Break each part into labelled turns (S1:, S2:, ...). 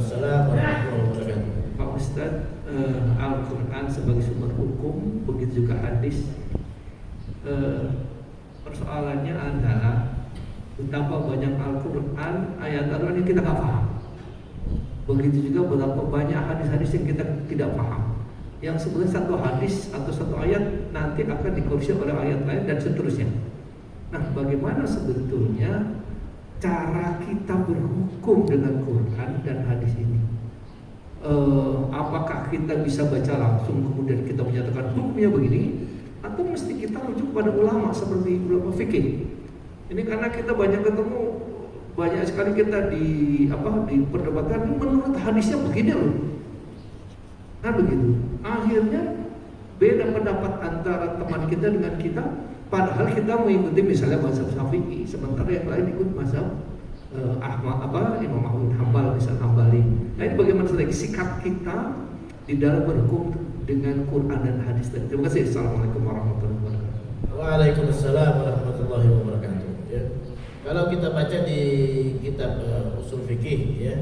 S1: Waalaikumsalam warahmatullahi wabarakatuh.
S2: Pak Ustadz, Al-Quran sebagai sumber hukum, begitu juga hadis. Persoalannya adalah betapa banyak Al-Quran, ayat Al-Quran yang kita nggak paham. Begitu juga betapa banyak hadis-hadis yang kita tidak paham. Yang sebenarnya satu hadis atau satu ayat nanti akan dikoreksi oleh ayat lain dan seterusnya. Nah, bagaimana sebetulnya cara kita berhukum dengan Quran dan hadis ini? Apakah kita bisa baca langsung kemudian kita menyatakan hukumnya begini, atau mesti kita rujuk pada ulama seperti ulama fikih? Ini karena kita banyak ketemu, banyak sekali kita diperdebatkan menurut hadisnya begini loh. Nah begitu, akhirnya beda pendapat antara teman kita dengan kita, padahal kita mengikuti misalnya mazhab Syafi'i, sementara yang lain ikut mazhab Imam Ahmad bin Hanbal, misalnya Hambali. Nah ini bagaimana lagi sikap kita di dalam berhukum dengan Quran dan hadis. Terima kasih. Assalamualaikum warahmatullahi wabarakatuh.
S1: Waalaikumsalam warahmatullahi wabarakatuh. Ya. Kalau kita baca di kitab usul fikih, ya,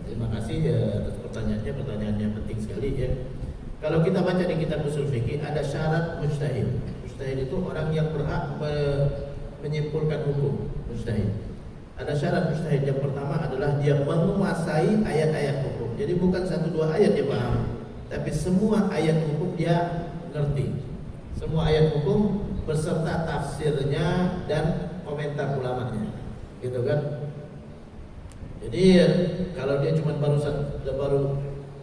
S1: terima kasih atas pertanyaannya penting sekali ya. Kalau kita baca di kitab usul fikih ada syarat mujtahid. Mujtahid itu orang yang berhak menyimpulkan hukum. Mujtahid. Ada syarat mujtahid, yang pertama adalah dia menguasai ayat-ayat hukum. Jadi bukan satu dua ayat dia paham, tapi semua ayat hukum dia ngerti. Semua ayat hukum beserta tafsirnya dan komentar ulamanya, gitu kan? Jadi kalau dia cuma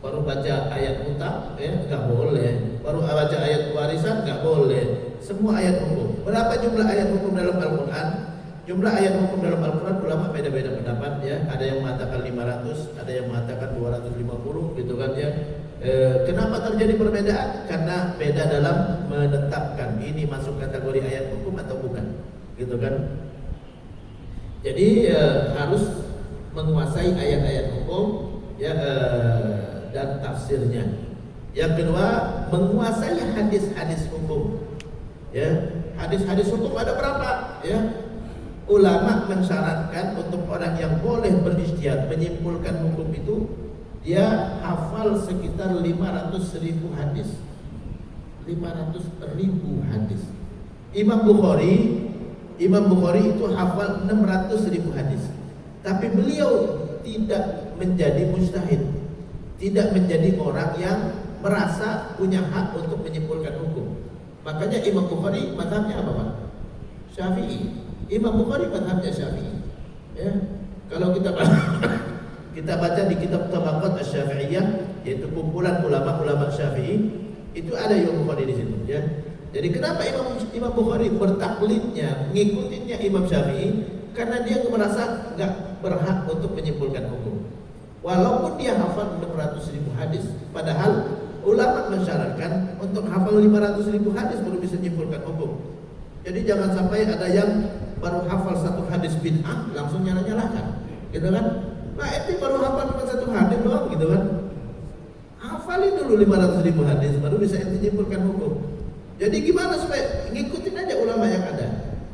S1: baru baca ayat hutang, ya nggak boleh. Baru baca ayat warisan nggak boleh. Semua ayat hukum. Berapa jumlah ayat hukum dalam Al-Quran? Jumlah ayat hukum dalam Al-Quran ulama beda-beda pendapat ya. Ada yang mengatakan 500, ada yang mengatakan 250, gitu kan ya. Kenapa terjadi perbedaan? Karena beda dalam menetapkan ini masuk kategori ayat hukum atau bukan, gitu kan. Jadi harus menguasai ayat-ayat hukum ya, dan tafsirnya. Yang kedua, menguasai hadis-hadis hukum. Ya, hadis-hadis hukum ada berapa? Ya, ulama mensyaratkan untuk orang yang boleh berijtihad menyimpulkan hukum itu dia hafal sekitar 500.000 hadis. 500.000 hadis. Imam Bukhari itu hafal 600.000 hadis. Tapi beliau tidak menjadi mujtahid, tidak menjadi orang yang merasa punya hak untuk menyimpulkan hukum. Makanya Imam Bukhari mazhabnya apa, Pak? Syafi'i. Imam Bukhari mazhabnya Syafi'i. Ya. Kalau kita baca di kitab Tabaqat Asy-Syafi'iyah, yaitu kumpulan ulama-ulama Syafi'i, itu ada Imam Bukhari di situ, ya. Jadi kenapa Imam Bukhari bertaklidnya, ngikutinnya Imam Syafi'i? Karena dia merasa nggak berhak untuk menyimpulkan hukum. Walaupun dia hafal 600.000 hadis, padahal ulama mensyaratkan untuk hafal 500.000 hadis baru bisa menyimpulkan hukum. Jadi jangan sampai ada yang baru hafal satu hadis bid'ah langsung nyala-nyalakan, gitu kan? Nah, itu baru hafal cuma satu hadis doang, gitu kan? Hafalin dulu 500.000 hadis baru bisa ente nyimpulkan hukum. Jadi gimana supaya ngikutin aja ulama yang ada?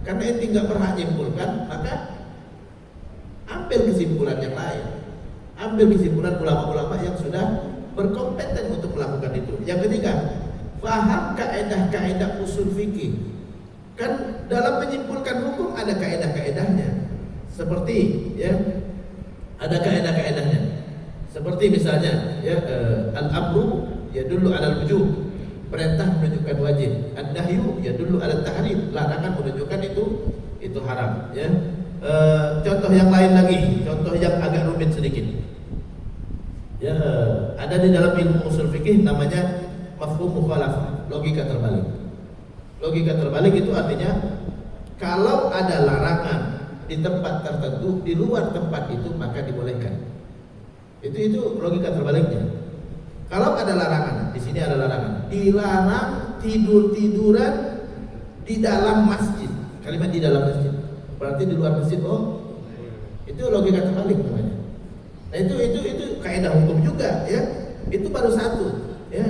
S1: Karena ente nggak berhak nyimpulkan, maka ambil kesimpulan yang lain. Ambil kesimpulan ulama-ulama yang sudah berkompeten untuk melakukan itu. Yang ketiga, paham kaedah-kaedah usul fikih. Kan dalam menyimpulkan hukum ada kaedah-kaedahnya. Seperti ya, ada kaedah-kaedahnya. Seperti misalnya ya, al-amru yadullu 'alal wujub. Perintah menunjukkan wajib. An-nahyu yadullu 'alal tahrim. Larangan menunjukkan itu haram, ya. Contoh yang lain lagi, contoh yang agak rumit sedikit. Ya, ada di dalam ilmu usul fikih namanya mafhum mukhalafah, logika terbalik. Logika terbalik itu artinya kalau ada larangan di tempat tertentu, di luar tempat itu maka dibolehkan. Itu logika terbaliknya. Kalau ada larangan, di sini ada larangan, dilarang tidur-tiduran di dalam masjid. Kalimat di dalam masjid, berarti di luar masjid. Oh, itu logika terbalik namanya. Nah, itu kaidah hukum juga, ya. Itu baru satu, ya.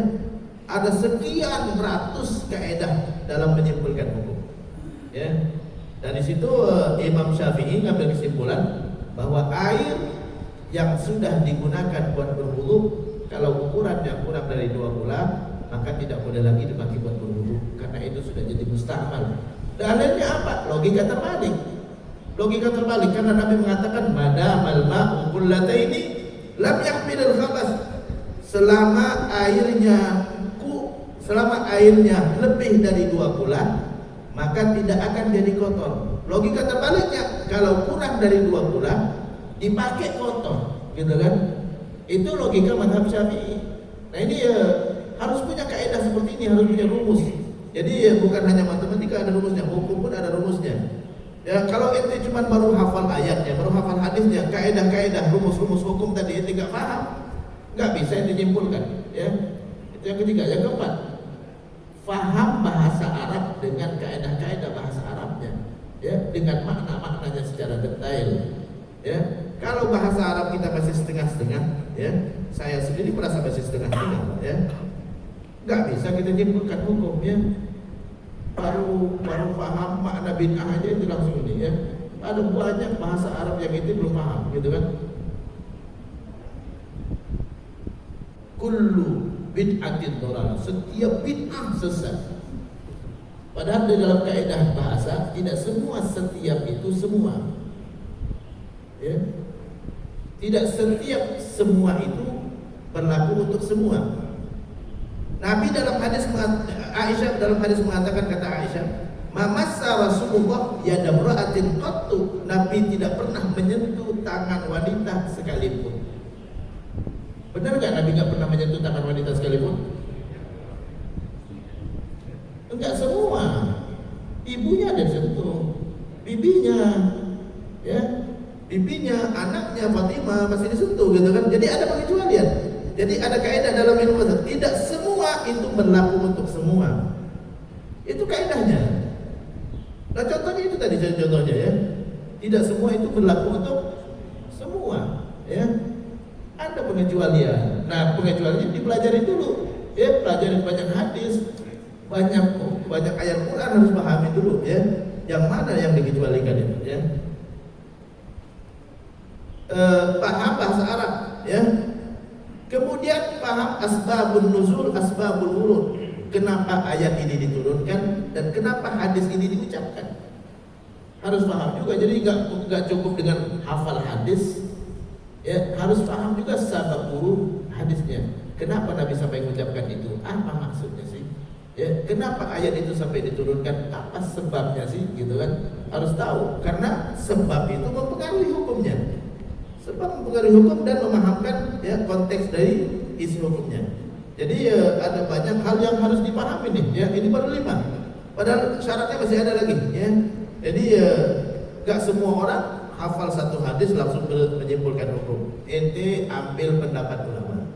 S1: Ada sekian ratus kaidah dalam menyimpulkan hukum, ya. Dari situ Imam Syafi'i ngambil kesimpulan bahwa air yang sudah digunakan buat berwudu, kalau ukurannya kurang dari 2 bulan, maka tidak boleh lagi dipakai buat berwudu, karena itu sudah jadi musta'mal. Dalilnya apa? Logika terbalik. Logika terbalik, karena Nabi mengatakan madamal ma'u qullataini lam yahmilul khabas. Selama airnya lebih dari 2 bulan, maka tidak akan jadi kotor. Logika terbaliknya, kalau kurang dari 2 bulan dipakai kotor, gitu kan? Itu logika mazhab Syafi'i. Nah ini harus punya kaidah seperti ini, harus punya rumus. Jadi bukan hanya matematika, ada rumusnya, hukum pun ada rumusnya. Ya, kalau ente cuma baru hafal ayatnya, baru hafal hadisnya, kaidah-kaidah, rumus-rumus hukum tadi ente nggak paham, nggak bisa ente nyimpulkan. Ya, itu yang ketiga. Yang keempat, faham bahasa Arab dengan kaidah-kaidah bahasa Arabnya, ya, dengan makna-maknanya secara detail. Ya, kalau bahasa Arab kita masih setengah-setengah, ya, saya sendiri merasa masih setengah-setengah, ya, nggak bisa kita nyimpulkan hukumnya. Baru paham makna bid'ah aja itu langsung ini, ya. Ada banyak bahasa Arab yang itu belum paham, gitu kan? Kullu bid'atin dhalalah, setiap bid'ah sesat. Padahal di dalam kaidah bahasa tidak semua setiap itu semua. Ya. Tidak setiap semua itu berlaku untuk semua. Nabi dalam hadis Aisyah dalam hadis mengatakan, kata Aisyah, "Mamassa Rasulullah yada imra'atin qattu." Nabi tidak pernah menyentuh tangan wanita sekalipun. Benar enggak Nabi enggak pernah menyentuh tangan wanita sekalipun? Enggak semua. Ibunya ada disentuh, bibinya, ya, bibinya, anaknya Fatimah masih disentuh, gitu kan? Jadi ada pengecualian. Jadi ada kaidah dalam ilmu mazhab, tidak semua itu berlaku untuk semua. Itu kaidahnya. Nah contohnya itu tadi contohnya, ya. Tidak semua itu berlaku untuk semua, ya. Ada pengecualian. Nah pengecualiannya dipelajari dulu, ya, pelajari banyak hadis, banyak ayat Quran harus pahami dulu, ya. Yang mana yang dikecualikan itu, ya. Paham bahasa Arab, ya. Kemudian paham asbabun nuzul, asbabul wurud. Kenapa ayat ini diturunkan dan kenapa hadis ini diucapkan. Harus paham juga. Jadi enggak cukup dengan hafal hadis, ya, harus paham juga sabab wurud hadisnya. Kenapa Nabi sampai mengucapkan itu? Apa maksudnya sih? Ya, kenapa ayat itu sampai diturunkan? Apa sebabnya sih? Gitu kan? Harus tahu, karena sebab itu mempengaruhi hukumnya. Sebab mempengaruhi hukum dan memahamkan, ya, konteks dari isi hukumnya. Jadi ada banyak hal yang harus dipahami nih, ya. Ini baru 5. Padahal syaratnya masih ada lagi, ya. Jadi gak semua orang hafal satu hadis langsung menyimpulkan hukum. Ente ambil pendapat ulama,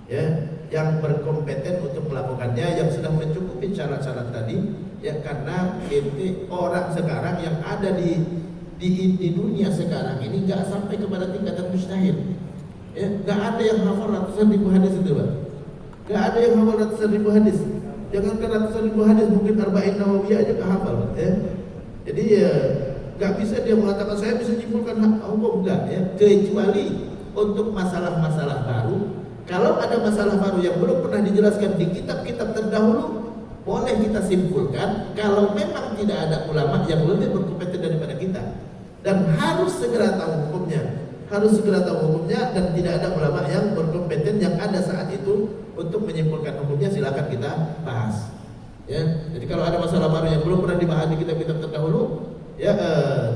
S1: ya, yang berkompeten untuk melakukannya, yang sudah mencukupi syarat-syarat tadi, ya, karena ente orang sekarang yang ada di dunia sekarang ini nggak sampai kepada tingkatan mustahil, ya, nggak ada yang hafal ratusan ribu hadis itu, Pak. Nggak ada yang hafal ratusan ribu hadis. Jangankan ratusan ribu hadis, mungkin Arba'in Nawawiyah aja nggak hafal, ya. Jadi ya nggak bisa dia mengatakan saya bisa menyimpulkan hukum, enggak, ya, kecuali untuk masalah-masalah baru. Kalau ada masalah baru yang belum pernah dijelaskan di kitab-kitab terdahulu, boleh kita simpulkan kalau memang tidak ada ulama yang lebih berkompeten daripada kita. Dan harus segera tahu hukumnya, dan tidak ada ulama yang berkompeten yang ada saat itu untuk menyimpulkan hukumnya. Silakan kita bahas, ya. Jadi kalau ada masalah baru yang belum pernah dibahas di kitab-kitab terdahulu, ya,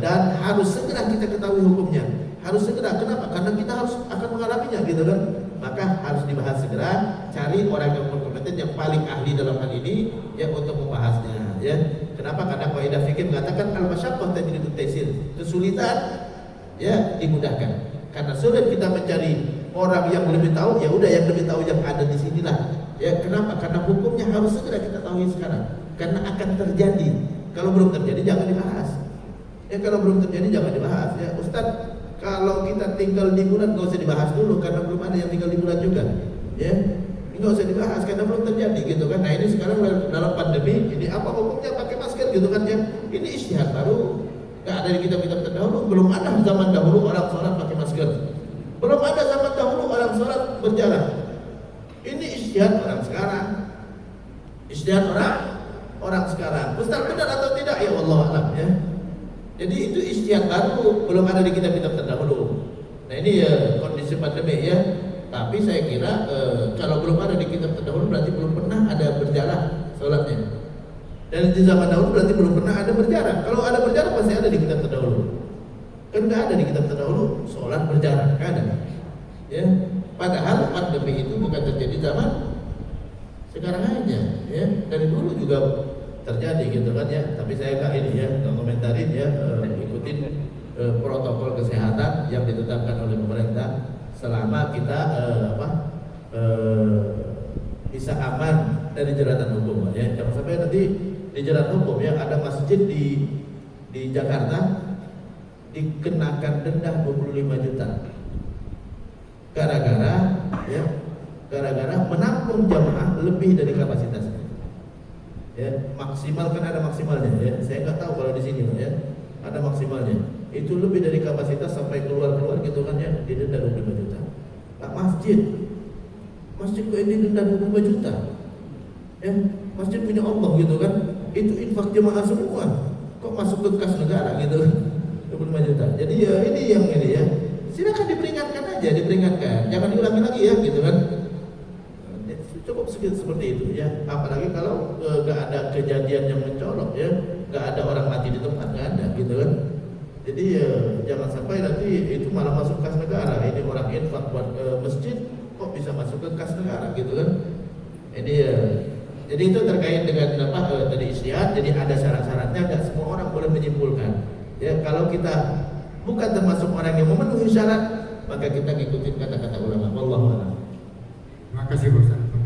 S1: dan harus segera kita ketahui hukumnya, harus segera. Kenapa? Karena kita harus akan mengalaminya, gitu kan? Maka harus dibahas segera. Cari orang yang berkompeten, yang paling ahli dalam hal ini, ya, untuk membahasnya, ya. Kenapa? Karena kaidah fikih mengatakan al-masyaqqah tajlibut taysir. Kesulitan, ya, dimudahkan. Karena sulit kita mencari orang yang lebih tahu, ya udah yang lebih tahu yang ada di sinilah. Ya, kenapa? Karena hukumnya harus segera kita tahu sekarang. Karena akan terjadi. Kalau belum terjadi jangan dibahas. Ya, kalau belum terjadi jangan dibahas, ya. Ustaz, kalau kita tinggal di bulan nggak usah dibahas dulu karena belum ada yang tinggal di bulan juga, ya. Nggak usah dibahas karena belum terjadi, gitu kan. Nah ini sekarang dalam pandemi ini apa hukumnya pakai masker, gitu kan, ya. Ini ijtihad baru, nggak ada di kitab-kitab terdahulu. Belum ada zaman dahulu orang sholat pakai masker, Belum ada zaman dahulu orang sholat berjarak. Ini ijtihad orang sekarang. Ijtihad orang sekarang. Ustaz benar atau tidak? Ya Allah alam ya. Jadi itu ijtihad baru, belum ada di kitab-kitab terdahulu. Nah ini ya kondisi pandemi ya. Tapi saya kira kalau belum ada di kitab terdahulu berarti belum pernah ada berjarak sholatnya. Dan di zaman dahulu berarti belum pernah ada berjarak. Kalau ada berjarak pasti ada di kitab terdahulu. Kan nggak ada di kitab terdahulu sholat berjarak, nggak ada. Ya, padahal pandemi itu bukan terjadi zaman sekarang aja, ya. Dari dulu juga terjadi gitu kan ya. Tapi saya nggak ini ya, nggak komentarin ya, ikutin protokol kesehatan yang ditetapkan oleh pemerintah selama kita bisa aman dari jeratan hukum ya. Jangan sampai nanti dijerat hukum ya. Ada masjid di Jakarta dikenakan denda 25 juta gara-gara menampung jamaah lebih dari kapasitasnya. Ya, maksimal kan ada maksimalnya ya. Saya nggak tahu kalau di sini ya. Ada maksimalnya. Itu lebih dari kapasitas sampai keluar gitu kan ya, didenda 25 juta. Nah, masjid kok ini denda 25 juta? Ya, masjid punya Allah gitu kan. Itu infak jemaah semua. Kok masuk ke kas negara gitu? 25 juta. Jadi ya ini ya. Silakan diperingatkan aja, diperingatkan. Jangan diulangi lagi ya gitu kan. Cukup seperti itu ya. Apalagi kalau nggak ada kejadian yang mencolok ya, nggak ada orang mati di tempat, nggak ada gitu kan. Jadi ya jangan sampai nanti itu malah masuk kas negara. Ini orang infak buat masjid kok bisa masuk ke kas negara gitu kan. Ini ya. Jadi itu terkait dengan tadi ijtihad. Jadi ada syarat-syaratnya. Nggak semua orang boleh menyimpulkan. Ya kalau kita bukan termasuk orang yang memenuhi syarat, maka kita ngikutin kata-kata ulama. Wallahu a'lam.
S3: Terima kasih Pak Ustaz.